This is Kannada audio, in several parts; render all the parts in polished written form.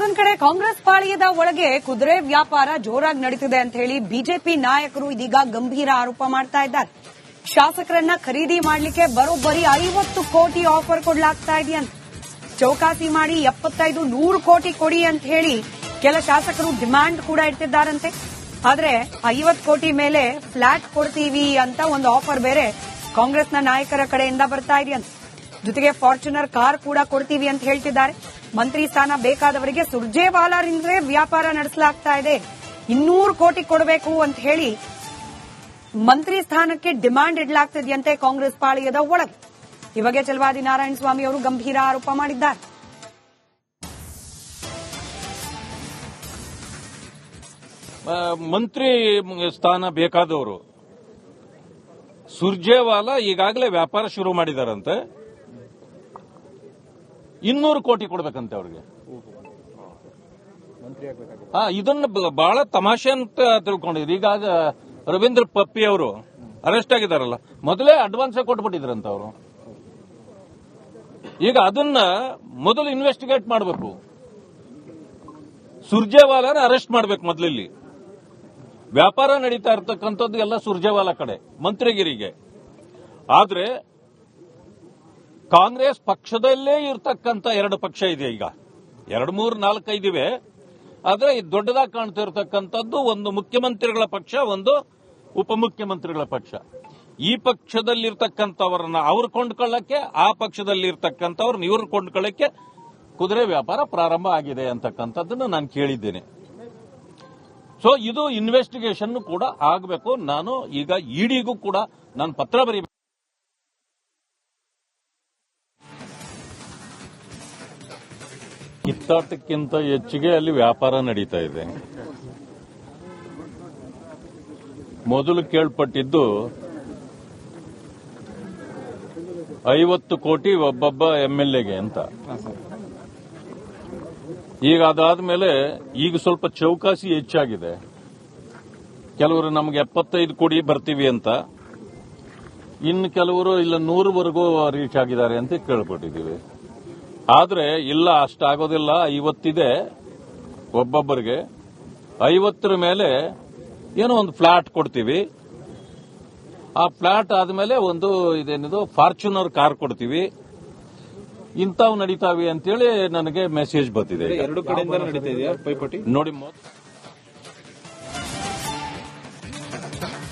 ಮತ್ತೊಂದ್ ಕಡೆ ಕಾಂಗ್ರೆಸ್ ಪಾಳ್ಯದ ಒಳಗೆ ಕುದುರೆ ವ್ಯಾಪಾರ ಜೋರಾಗಿ ನಡೀತಿದೆ ಅಂತ ಹೇಳಿ ಬಿಜೆಪಿ ನಾಯಕರು ಇದೀಗ ಗಂಭೀರ ಆರೋಪ ಮಾಡ್ತಾ ಇದ್ದಾರೆ. ಶಾಸಕರನ್ನ ಖರೀದಿ ಮಾಡಲಿಕ್ಕೆ ಬರೋಬ್ಬರಿ 50 ಕೋಟಿ ಆಫರ್ ಕೊಡಲಾಗ್ತಾ ಇದೆಯಂತೆ. ಚೌಕಾಸಿ ಮಾಡಿ 75-100 ಕೋಟಿ ಕೊಡಿ ಅಂತ ಹೇಳಿ ಕೆಲ ಶಾಸಕರು ಡಿಮ್ಯಾಂಡ್ ಕೂಡ ಇಟ್ಟಿದ್ದಾರಂತೆ. ಆದ್ರೆ 50 ಕೋಟಿ ಮೇಲೆ ಫ್ಲಾಟ್ ಕೊಡ್ತೀವಿ ಅಂತ ಒಂದು ಆಫರ್ ಬೇರೆ ಕಾಂಗ್ರೆಸ್ನ ನಾಯಕರ ಕಡೆಯಿಂದ ಬರ್ತಾ ಇದೆಯಂತೆ. ಜೊತೆಗೆ ಫಾರ್ಚುನರ್ ಕಾರ್ ಕೂಡ ಕೊಡ್ತೀವಿ ಅಂತ ಹೇಳ್ತಿದ್ದಾರೆ. ಮಂತ್ರಿ ಸ್ಥಾನ ಬೇಕಾದವರಿಗೆ ಸುರ್ಜೇವಾಲಾರಿಂದಲೇ ವ್ಯಾಪಾರ ನಡೆಸಲಾಗ್ತಾ ಇದೆ. 200 ಕೋಟಿ ಕೊಡಬೇಕು ಅಂತ ಹೇಳಿ ಮಂತ್ರಿ ಸ್ಥಾನಕ್ಕೆ ಡಿಮ್ಯಾಂಡ್ ಇಡಲಾಗ್ತಿದೆಯಂತೆ ಕಾಂಗ್ರೆಸ್ ಪಾಳ್ಯದ ಒಳಗೆ. ಈ ಬಗ್ಗೆ ಚಲವಾದಿ ನಾರಾಯಣ ಸ್ವಾಮಿ ಅವರು ಗಂಭೀರ ಆರೋಪ ಮಾಡಿದ್ದಾರೆ. ಮಂತ್ರಿ ಸ್ಥಾನ ಬೇಕಾದವರು ಸುರ್ಜೇವಾಲಾ ಈಗಾಗಲೇ ವ್ಯಾಪಾರ ಶುರು ಮಾಡಿದಾರಂತೆ. 200 ಕೋಟಿ ಕೊಡ್ಬೇಕಂತೆ ಅವ್ರಿಗೆ. ಇದನ್ನ ಬಹಳ ತಮಾಷೆ ಅಂತ ತಿಳ್ಕೊಂಡಿದ್ರು. ಈಗ ರವೀಂದ್ರ ಪಪ್ಪಿ ಅವರು ಅರೆಸ್ಟ್ ಆಗಿದಾರಲ್ಲ, ಮೊದಲೇ ಅಡ್ವಾನ್ಸ್ ಕೊಟ್ಬಿಟ್ಟಿದ್ರಂತ ಅವರು. ಈಗ ಅದನ್ನ ಮೊದಲು ಇನ್ವೆಸ್ಟಿಗೇಟ್ ಮಾಡಬೇಕು. ಸುರ್ಜೇವಾಲಾನ ಅರೆಸ್ಟ್ ಮಾಡಬೇಕು ಮೊದಲಲ್ಲಿ. ವ್ಯಾಪಾರ ನಡೀತಾ ಇರ್ತಕ್ಕಂಥದ್ದು ಎಲ್ಲ ಸುರ್ಜೇವಾಲಾ ಕಡೆ, ಮಂತ್ರಿಗಿರಿಗೆ. ಆದ್ರೆ ಕಾಂಗ್ರೆಸ್ ಪಕ್ಷದಲ್ಲೇ ಇರ್ತಕ್ಕಂಥ 2 ಪಕ್ಷ ಇದೆ. ಈಗ 2, 3, 4, 5 ಇವೆ. ಆದ್ರೆ ಇದು ದೊಡ್ಡದಾಗಿ ಕಾಣ್ತಿರ್ತಕ್ಕಂಥದ್ದು ಒಂದು ಮುಖ್ಯಮಂತ್ರಿಗಳ ಪಕ್ಷ, ಒಂದು ಉಪಮುಖ್ಯಮಂತ್ರಿಗಳ ಪಕ್ಷ. ಈ ಪಕ್ಷದಲ್ಲಿರ್ತಕ್ಕಂಥವ್ರನ್ನ ಅವ್ರು ಕೊಂಡ್ಕೊಳ್ಳಕ್ಕೆ, ಆ ಪಕ್ಷದಲ್ಲಿರ್ತಕ್ಕಂಥವ್ರನ್ನ ಇವ್ರು ಕೊಂಡ್ಕೊಳ್ಳಕ್ಕೆ ಕುದುರೆ ವ್ಯಾಪಾರ ಪ್ರಾರಂಭ ಆಗಿದೆ ಅಂತಕ್ಕಂಥದ್ದನ್ನು ನಾನು ಕೇಳಿದ್ದೇನೆ. ಸೊ ಇದು ಇನ್ವೆಸ್ಟಿಗೇಷನ್ ಕೂಡ ಆಗಬೇಕು. ನಾನು ಈಗ ಇಡಿಗೂ ಕೂಡ ನಾನು ಪತ್ರ ಬರೀ ಕಿತ್ತಾಟಕ್ಕಿಂತ ಹೆಚ್ಚಿಗೆ ಅಲ್ಲಿ ವ್ಯಾಪಾರ ನಡೀತಾ ಇದೆ. ಮೊದಲು ಕೇಳ್ಪಟ್ಟಿದ್ದು 50 ಕೋಟಿ ಒಬ್ಬೊಬ್ಬ ಎಂಎಲ್ಎಗೆ ಅಂತ. ಈಗ ಅದಾದ್ಮೇಲೆ ಈಗ ಸ್ವಲ್ಪ ಚೌಕಾಸಿ ಹೆಚ್ಚಾಗಿದೆ. ಕೆಲವರು ನಮಗೆ 75 ಕೋಟಿ ಬರ್ತೀವಿ ಅಂತ, ಇನ್ನು ಕೆಲವರು ಇಲ್ಲ 100ವರೆಗೂ ರೀಚ್ ಆಗಿದ್ದಾರೆ ಅಂತ ಕೇಳ್ಪಟ್ಟಿದ್ದೀವಿ. ಆದ್ರೆ ಇಲ್ಲ, ಅಷ್ಟಾಗೋದಿಲ್ಲ, 50 ಇದೆ ಒಬ್ಬೊಬ್ಬರಿಗೆ. 50ರ ಮೇಲೆ ಏನೋ ಒಂದು ಫ್ಲಾಟ್ ಕೊಡ್ತೀವಿ. ಆ ಫ್ಲಾಟ್ ಆದ್ಮೇಲೆ ಒಂದು ಇದೇನಿದು ಫಾರ್ಚುನರ್ ಕಾರ್ ಕೊಡ್ತೀವಿ. ಇಂಥವು ನಡೀತಾವೆ ಅಂತೇಳಿ ನನಗೆ ಮೆಸೇಜ್ ಬರ್ತಿದೆ. 2 ಕಡೆಯಿಂದ ನಡೀತಾ ಇದೆಯಾ ಪೈಪೋಟಿ ನೋಡಿ.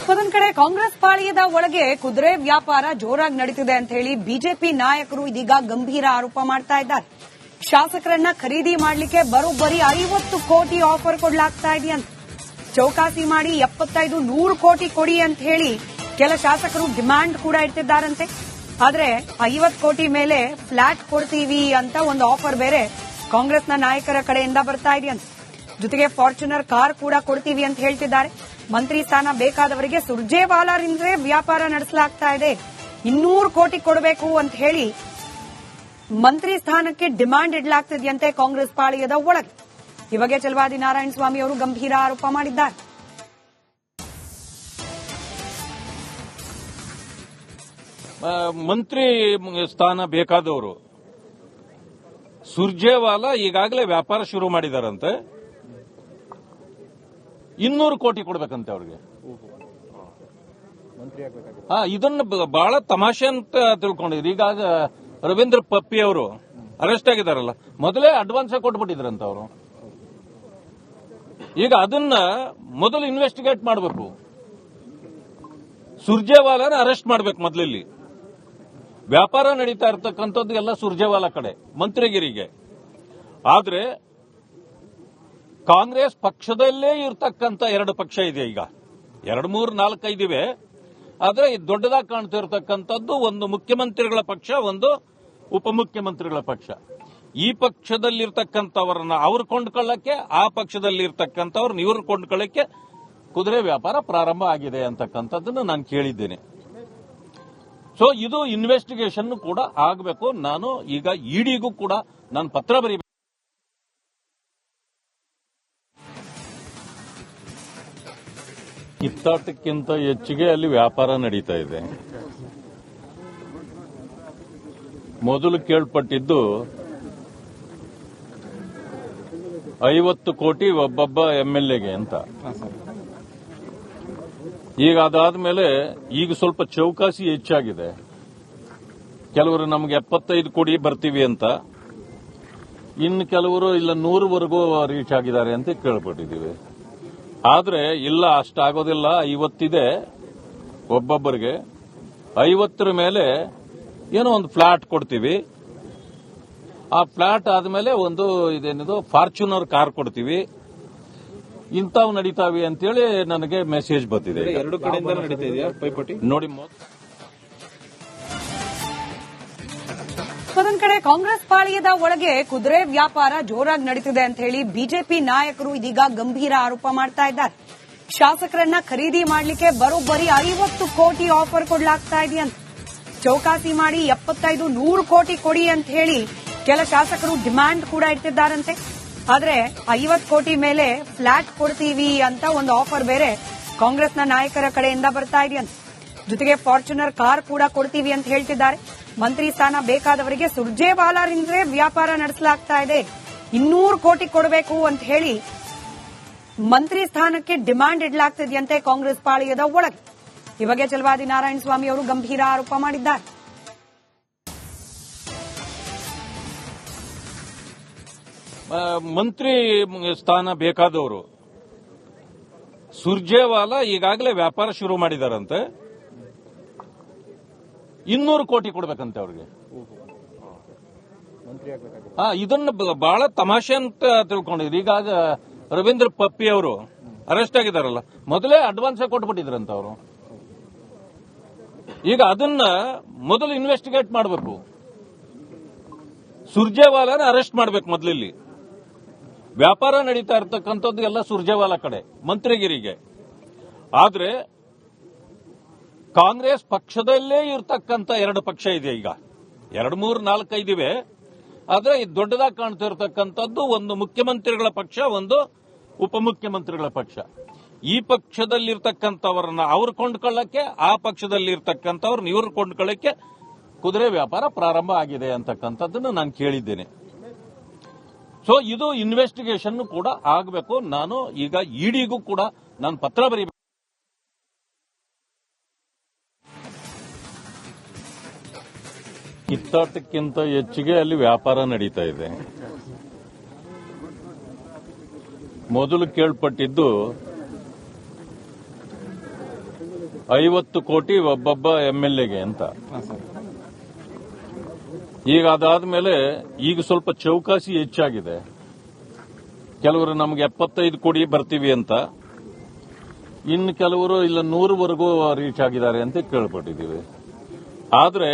ಮತ್ತೊಂದ್ ಕಡೆ ಕಾಂಗ್ರೆಸ್ ಪಾಳ್ಯದ ಒಳಗೆ ಕುದುರೆ ವ್ಯಾಪಾರ ಜೋರಾಗಿ ನಡೀತಿದೆ ಅಂತ ಹೇಳಿ ಬಿಜೆಪಿ ನಾಯಕರು ಇದೀಗ ಗಂಭೀರ ಆರೋಪ ಮಾಡ್ತಾ ಇದ್ದಾರೆ. ಶಾಸಕರನ್ನ ಖರೀದಿ ಮಾಡಲಿಕ್ಕೆ ಬರೋಬ್ಬರಿ 50 ಕೋಟಿ ಆಫರ್ ಕೊಡಲಾಗ್ತಾ ಇದೆಯಂತೆ. ಚೌಕಾಸಿ ಮಾಡಿ 75-100 ಕೋಟಿ ಕೊಡಿ ಅಂತ ಹೇಳಿ ಕೆಲ ಶಾಸಕರು ಡಿಮ್ಯಾಂಡ್ ಕೂಡ ಇಟ್ಟಿದ್ದಾರಂತೆ. ಆದ್ರೆ 50 ಕೋಟಿ ಮೇಲೆ ಫ್ಲಾಟ್ ಕೊಡ್ತೀವಿ ಅಂತ ಒಂದು ಆಫರ್ ಬೇರೆ ಕಾಂಗ್ರೆಸ್ನ ನಾಯಕರ ಕಡೆಯಿಂದ ಬರ್ತಾ ಇದೆಯಂತೆ. ಜೊತೆಗೆ ಫಾರ್ಚುನರ್ ಕಾರ್ ಕೂಡ ಕೊಡ್ತೀವಿ ಅಂತ ಹೇಳ್ತಿದ್ದಾರೆ. ಮಂತ್ರಿ ಸ್ಥಾನ ಬೇಕಾದವರಿಗೆ ಸುರ್ಜೇವಾಲಾರಿಂದಲೇ ವ್ಯಾಪಾರ ನಡೆಸಲಾಗ್ತಾ ಇದೆ. 200 ಕೋಟಿ ಕೊಡಬೇಕು ಅಂತ ಹೇಳಿ ಮಂತ್ರಿ ಸ್ಥಾನಕ್ಕೆ ಡಿಮ್ಯಾಂಡ್ ಇಡಲಾಗ್ತಿದೆಯಂತೆ ಕಾಂಗ್ರೆಸ್ ಪಾಳ್ಯದ ಒಳಗೆ. ಈ ಬಗ್ಗೆ ಚಲವಾದಿ ನಾರಾಯಣ ಸ್ವಾಮಿ ಅವರು ಗಂಭೀರ ಆರೋಪ ಮಾಡಿದ್ದಾರೆ. ಮಂತ್ರಿ ಸ್ಥಾನ ಬೇಕಾದವರು ಸುರ್ಜೇವಾಲಾ ಈಗಾಗಲೇ ವ್ಯಾಪಾರ ಶುರು ಮಾಡಿದಾರಂತೆ. 200 ಕೋಟಿ ಕೊಡ್ಬೇಕಂತೆ ಅವ್ರಿಗೆ. ಇದನ್ನ ಬಹಳ ತಮಾಷೆ ಅಂತ ತಿಳ್ಕೊಂಡಿದ್ರು. ಈಗ ರವೀಂದ್ರ ಪಪ್ಪಿ ಅವರು ಅರೆಸ್ಟ್ ಆಗಿದಾರಲ್ಲ, ಮೊದಲೇ ಅಡ್ವಾನ್ಸ್ ಕೊಟ್ಬಿಟ್ಟಿದ್ರಂತ ಅವರು. ಈಗ ಅದನ್ನ ಮೊದಲು ಇನ್ವೆಸ್ಟಿಗೇಟ್ ಮಾಡಬೇಕು. ಸುರ್ಜೇವಾಲಾನ ಅರೆಸ್ಟ್ ಮಾಡಬೇಕು ಮೊದಲಲ್ಲಿ. ವ್ಯಾಪಾರ ನಡೀತಾ ಇರ್ತಕ್ಕಂಥದ್ದು ಎಲ್ಲ ಸುರ್ಜೇವಾಲಾ ಕಡೆ, ಮಂತ್ರಿಗಿರಿಗೆ. ಆದ್ರೆ ಕಾಂಗ್ರೆಸ್ ಪಕ್ಷದಲ್ಲೇ ಇರ್ತಕ್ಕಂಥ 2 ಪಕ್ಷ ಇದೆ. ಈಗ 2, 3, 4, 5 ಇವೆ. ಆದ್ರೆ ಇದು ದೊಡ್ಡದಾಗಿ ಕಾಣ್ತಿರ್ತಕ್ಕಂಥದ್ದು ಒಂದು ಮುಖ್ಯಮಂತ್ರಿಗಳ ಪಕ್ಷ, ಒಂದು ಉಪಮುಖ್ಯಮಂತ್ರಿಗಳ ಪಕ್ಷ. ಈ ಪಕ್ಷದಲ್ಲಿರ್ತಕ್ಕಂಥವ್ರನ್ನ ಅವ್ರು ಕೊಂಡ್ಕೊಳ್ಳಕ್ಕೆ, ಆ ಪಕ್ಷದಲ್ಲಿರ್ತಕ್ಕಂಥವ್ರನ್ನ ಇವ್ರು ಕೊಂಡ್ಕೊಳ್ಳಕ್ಕೆ ಕುದುರೆ ವ್ಯಾಪಾರ ಪ್ರಾರಂಭ ಆಗಿದೆ ಅಂತಕ್ಕಂಥದ್ದನ್ನು ನಾನು ಕೇಳಿದ್ದೇನೆ. ಸೊ ಇದು ಇನ್ವೆಸ್ಟಿಗೇಷನ್ ಕೂಡ ಆಗಬೇಕು. ನಾನು ಈಗ ಇಡಿಗೂ ಕೂಡ ನಾನು ಪತ್ರ ಬರೀ ಕಿತ್ತಾಟಕ್ಕಿಂತ ಹೆಚ್ಚಿಗೆ ಅಲ್ಲಿ ವ್ಯಾಪಾರ ನಡೀತಾ ಇದೆ. ಮೊದಲು ಕೇಳ್ಪಟ್ಟಿದ್ದು 50 ಕೋಟಿ ಒಬ್ಬೊಬ್ಬ MLAಗೆ ಅಂತ. ಹಾಂ ಸರ್. ಈಗ ಅದಾದ್ಮೇಲೆ ಈಗ ಸ್ವಲ್ಪ ಚೌಕಾಸಿ ಹೆಚ್ಚಾಗಿದೆ. ಕೆಲವರು ನಮಗೆ 75 ಕೋಟಿ ಬರ್ತೀವಿ ಅಂತ, ಇನ್ನು ಕೆಲವರು ಇಲ್ಲ 100ವರೆಗೂ ರೀಚ್ ಆಗಿದ್ದಾರೆ ಅಂತ ಕೇಳ್ಪಟ್ಟಿದ್ದೀವಿ. ಆದ್ರೆ ಇಲ್ಲ, ಅಷ್ಟಾಗೋದಿಲ್ಲ, 50 ಇದೆ ಒಬ್ಬೊಬ್ಬರಿಗೆ. 50ರ ಮೇಲೆ ಏನೋ ಒಂದು ಫ್ಲಾಟ್ ಕೊಡ್ತೀವಿ. ಆ ಫ್ಲಾಟ್ ಆದ್ಮೇಲೆ ಒಂದು ಇದೇನಿದು ಫಾರ್ಚುನರ್ ಕಾರ್ ಕೊಡ್ತೀವಿ. ಇಂಥವು ನಡೀತಾವೆ ಅಂತೇಳಿ ನನಗೆ ಮೆಸೇಜ್ ಬಂದಿದೆ. ಎರಡು ಕಡೆಯಿಂದ ನಡೀತಾ ಇದೆಯಾ ಪೈಪೋಟಿ? ನೋಡಿ, ಮತ್ತೊಂದ್ ಕಡೆ ಕಾಂಗ್ರೆಸ್ ಪಾಳ್ಯದ ಒಳಗೆ ಕುದುರೆ ವ್ಯಾಪಾರ ಜೋರಾಗಿ ನಡೀತಿದೆ ಅಂತ ಹೇಳಿ ಬಿಜೆಪಿ ನಾಯಕರು ಇದೀಗ ಗಂಭೀರ ಆರೋಪ ಮಾಡ್ತಾ ಇದ್ದಾರೆ. ಶಾಸಕರನ್ನ ಖರೀದಿ ಮಾಡಲಿಕ್ಕೆ ಬರೋಬ್ಬರಿ 50 ಕೋಟಿ ಆಫರ್ ಕೊಡ್ಲಾಗ್ತಾ ಇದೆಯಂತೆ. ಚೌಕಾಸಿ ಮಾಡಿ 75-100 ಕೋಟಿ ಕೊಡಿ ಅಂತ ಹೇಳಿ ಕೆಲ ಶಾಸಕರು ಡಿಮ್ಯಾಂಡ್ ಕೂಡ ಇಟ್ಟಿದ್ದಾರಂತೆ. ಆದ್ರೆ 50 ಕೋಟಿ ಮೇಲೆ ಫ್ಲಾಟ್ ಕೊಡ್ತೀವಿ ಅಂತ ಒಂದು ಆಫರ್ ಬೇರೆ ಕಾಂಗ್ರೆಸ್ನ ನಾಯಕರ ಕಡೆಯಿಂದ ಬರ್ತಾ ಇದೆಯಂತೆ. ಜೊತೆಗೆ ಫಾರ್ಚುನರ್ ಕಾರ್ ಕೂಡ ಕೊಡ್ತೀವಿ ಅಂತ ಹೇಳ್ತಿದ್ದಾರೆ. ಮಂತ್ರಿ ಸ್ಥಾನ ಬೇಕಾದವರಿಗೆ ಸುರ್ಜೇವಾಲಾರಿಂದಲೇ ವ್ಯಾಪಾರ ನಡೆಸಲಾಗ್ತಾ ಇದೆ. 200 ಕೋಟಿ ಕೊಡಬೇಕು ಅಂತ ಹೇಳಿ ಮಂತ್ರಿ ಸ್ಥಾನಕ್ಕೆ ಡಿಮ್ಯಾಂಡ್ ಇಡಲಾಗ್ತಿದೆಯಂತೆ ಕಾಂಗ್ರೆಸ್ ಪಾಳ್ಯದ ಒಳಗೆ. ಈ ಬಗ್ಗೆ ಚಲವಾದಿ ನಾರಾಯಣಸ್ವಾಮಿ ಅವರು ಗಂಭೀರ ಆರೋಪ ಮಾಡಿದ್ದಾರೆ. ಮಂತ್ರಿ ಸ್ಥಾನ ಬೇಕಾದವರು ಸುರ್ಜೇವಾಲಾ ಈಗಾಗಲೇ ವ್ಯಾಪಾರ ಶುರು ಮಾಡಿದಾರಂತೆ. 200 ಕೋಟಿ ಕೊಡ್ಬೇಕಂತೆ ಅವ್ರಿಗೆ. ಇದನ್ನ ಬಹಳ ತಮಾಷೆ ಅಂತ ತಿಳ್ಕೊಂಡಿದ್ರು. ಈಗ ರವೀಂದ್ರ ಪಪ್ಪಿ ಅವರು ಅರೆಸ್ಟ್ ಆಗಿದಾರಲ್ಲ, ಮೊದಲೇ ಅಡ್ವಾನ್ಸ್ ಕೊಟ್ಬಿಟ್ಟಿದ್ರಂತ ಅವರು. ಈಗ ಅದನ್ನ ಮೊದಲು ಇನ್ವೆಸ್ಟಿಗೇಟ್ ಮಾಡಬೇಕು. ಸುರ್ಜೇವಾಲಾನ ಅರೆಸ್ಟ್ ಮಾಡಬೇಕು ಮೊದಲಿಲ್ಲಿ. ವ್ಯಾಪಾರ ನಡೀತಾ ಇರ್ತಕ್ಕಂಥದ್ದು ಎಲ್ಲ ಸುರ್ಜೇವಾಲಾ ಕಡೆ, ಮಂತ್ರಿಗಿರಿಗೆ. ಆದ್ರೆ ಕಾಂಗ್ರೆಸ್ ಪಕ್ಷದಲ್ಲೇ ಇರ್ತಕ್ಕಂಥ 2 ಪಕ್ಷ ಇದೆ. ಈಗ 2, 3, 4, 5 ಇವೆ. ಆದ್ರೆ ಇದು ದೊಡ್ಡದಾಗಿ ಕಾಣ್ತಿರ್ತಕ್ಕಂಥದ್ದು ಒಂದು ಮುಖ್ಯಮಂತ್ರಿಗಳ ಪಕ್ಷ, ಒಂದು ಉಪಮುಖ್ಯಮಂತ್ರಿಗಳ ಪಕ್ಷ. ಈ ಪಕ್ಷದಲ್ಲಿರ್ತಕ್ಕಂಥವ್ರನ್ನ ಅವ್ರು ಕೊಂಡ್ಕೊಳ್ಳಕ್ಕೆ, ಆ ಪಕ್ಷದಲ್ಲಿರ್ತಕ್ಕಂಥವ್ರನ್ನ ಇವ್ರು ಕೊಂಡ್ಕೊಳ್ಳಕ್ಕೆ ಕುದುರೆ ವ್ಯಾಪಾರ ಪ್ರಾರಂಭ ಆಗಿದೆ ಅಂತಕ್ಕಂಥದ್ದನ್ನು ನಾನು ಕೇಳಿದ್ದೇನೆ. ಸೊ ಇದು ಇನ್ವೆಸ್ಟಿಗೇಷನ್ ಕೂಡ ಆಗಬೇಕು. ನಾನು ಈಗ ಇಡಿಗೂ ಕೂಡ ನಾನು ಪತ್ರ ಬರೀಬೇಕು. ಕಿತ್ತಾಟಕ್ಕಿಂತ ಹೆಚ್ಚಿಗೆ ಅಲ್ಲಿ ವ್ಯಾಪಾರ ನಡೀತಾ ಇದೆ. ಮೊದಲು ಕೇಳ್ಪಟ್ಟಿದ್ದು 50 ಕೋಟಿ ಒಬ್ಬೊಬ್ಬ MLAಗೆ ಅಂತ. ಈಗ ಅದಾದ್ಮೇಲೆ ಈಗ ಸ್ವಲ್ಪ ಚೌಕಾಸಿ ಹೆಚ್ಚಾಗಿದೆ. ಕೆಲವರು ನಮಗೆ 75 ಕೋಟಿ ಬರ್ತೀವಿ ಅಂತ, ಇನ್ನು ಕೆಲವರು ಇಲ್ಲ 100ವರೆಗೂ ರೀಚ್ ಆಗಿದ್ದಾರೆ ಅಂತ ಕೇಳ್ಪಟ್ಟಿದ್ದೀವಿ. ಆದ್ರೆ